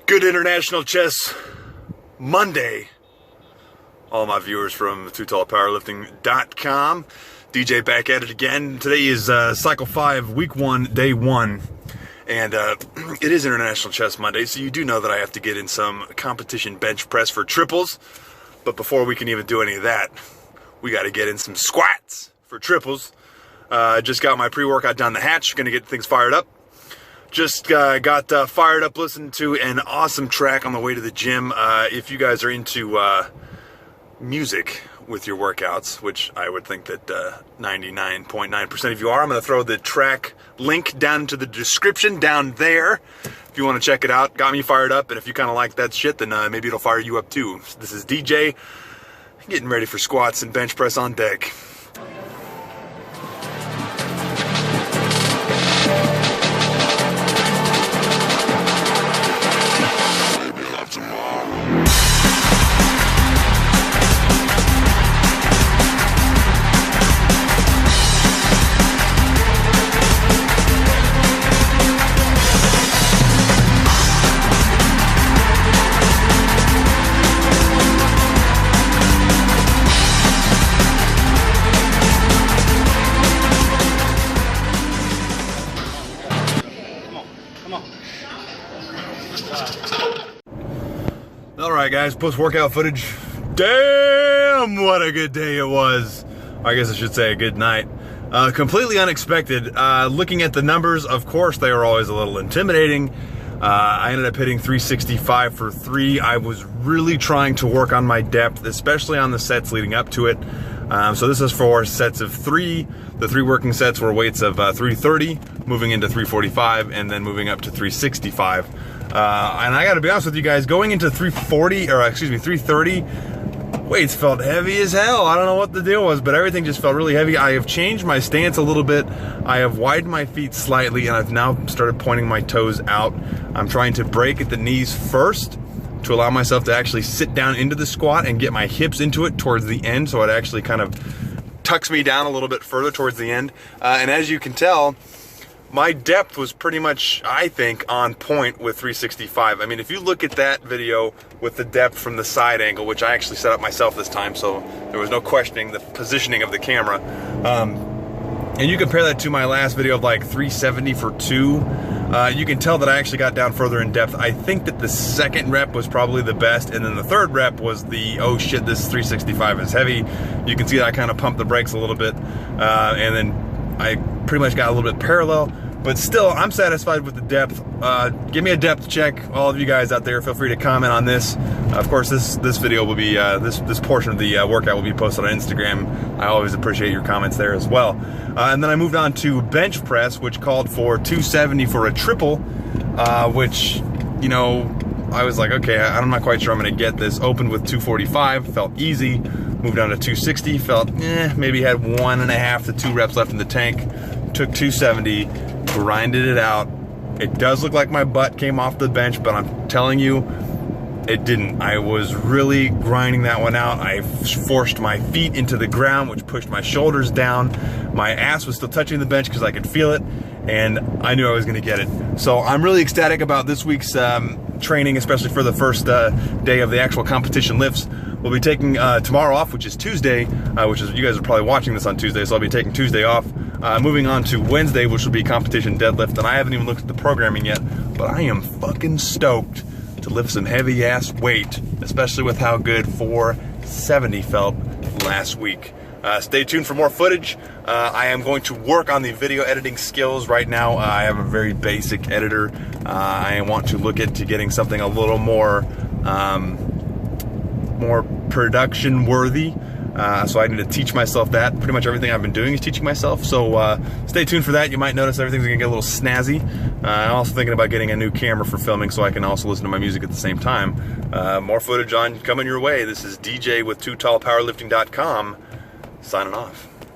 Good International Chess Monday. All my viewers from TooTallPowerlifting.com. DJ back at it again. Today is Cycle 5, Week 1, Day 1. And it is International Chess Monday, so you do know that I have to get in some competition bench press for triples. But before we can even do any of that, we got to get in some squats for triples. Just got my pre-workout down the hatch. Going to get things fired up. Just got fired up listening to an awesome track on the way to the gym. If you guys are into music with your workouts, which I would think that 99.9% of you are, I'm going to throw the track link down into the description down there if you want to check it out. Got me fired up, and if you kind of like that shit, then maybe it'll fire you up too. This is DJ getting ready for squats and bench press on deck. Alright guys, post-workout footage. Damn, what a good day it was. I guess I should say a good night. Completely unexpected. Looking at the numbers, of course, they were always a little intimidating. I ended up hitting 365 for 3. I was really trying to work on my depth, especially on the sets leading up to it. So this is for sets of 3. The 3 working sets were weights of 330, moving into 345, and then moving up to 365. And I gotta be honest with you guys, going into 330, weights felt heavy as hell. I don't know what the deal was, but everything just felt really heavy. I have changed my stance a little bit. I have widened my feet slightly, and I've now started pointing my toes out. I'm trying to break at the knees first to allow myself to actually sit down into the squat and get my hips into it towards the end, so it actually kind of tucks me down a little bit further towards the end. And as you can tell, my depth was pretty much, I think, on point with 365. I mean, if you look at that video with the depth from the side angle, which I actually set up myself this time, so there was no questioning the positioning of the camera. And you compare that to my last video of like 370 for 2, you can tell that I actually got down further in depth. I think that the second rep was probably the best, and then the third rep was the, oh shit, this 365 is heavy. You can see that I kind of pumped the brakes a little bit, and then I pretty much got a little bit parallel, but still, I'm satisfied with the depth. Give me a depth check, all of you guys out there. Feel free to comment on this. Of course, this video will be, this portion of the workout will be posted on Instagram. I always appreciate your comments there as well. And then I moved on to bench press, which called for 270 for a triple, which, you know, I was like, okay, I'm not quite sure I'm gonna get this. Opened with 245, felt easy. Moved on to 260, felt, maybe had 1.5 to 2 reps left in the tank. Took 270, grinded it out. It does look like my butt came off the bench, but I'm telling you, it didn't. I was really grinding that one out. I forced my feet into the ground, which pushed my shoulders down. My ass was still touching the bench because I could feel it, and I knew I was gonna get it. So I'm really ecstatic about this week's training, especially for the first day of the actual competition lifts. We'll be taking tomorrow off, which is Tuesday, which is, you guys are probably watching this on Tuesday, so I'll be taking Tuesday off. Moving on to Wednesday, which will be competition deadlift, and I haven't even looked at the programming yet, but I am fucking stoked to lift some heavy ass weight, especially with how good 470 felt last week. Stay tuned for more footage. I am going to work on the video editing skills right now. I have a very basic editor. I want to look into getting something a little more production worthy. So I need to teach myself that. Pretty much everything I've been doing is teaching myself. So stay tuned for that. You might notice everything's gonna get a little snazzy. I'm also thinking about getting a new camera for filming so I can also listen to my music at the same time. More footage on coming your way. This is DJ with TooTallPowerlifting.com signing off.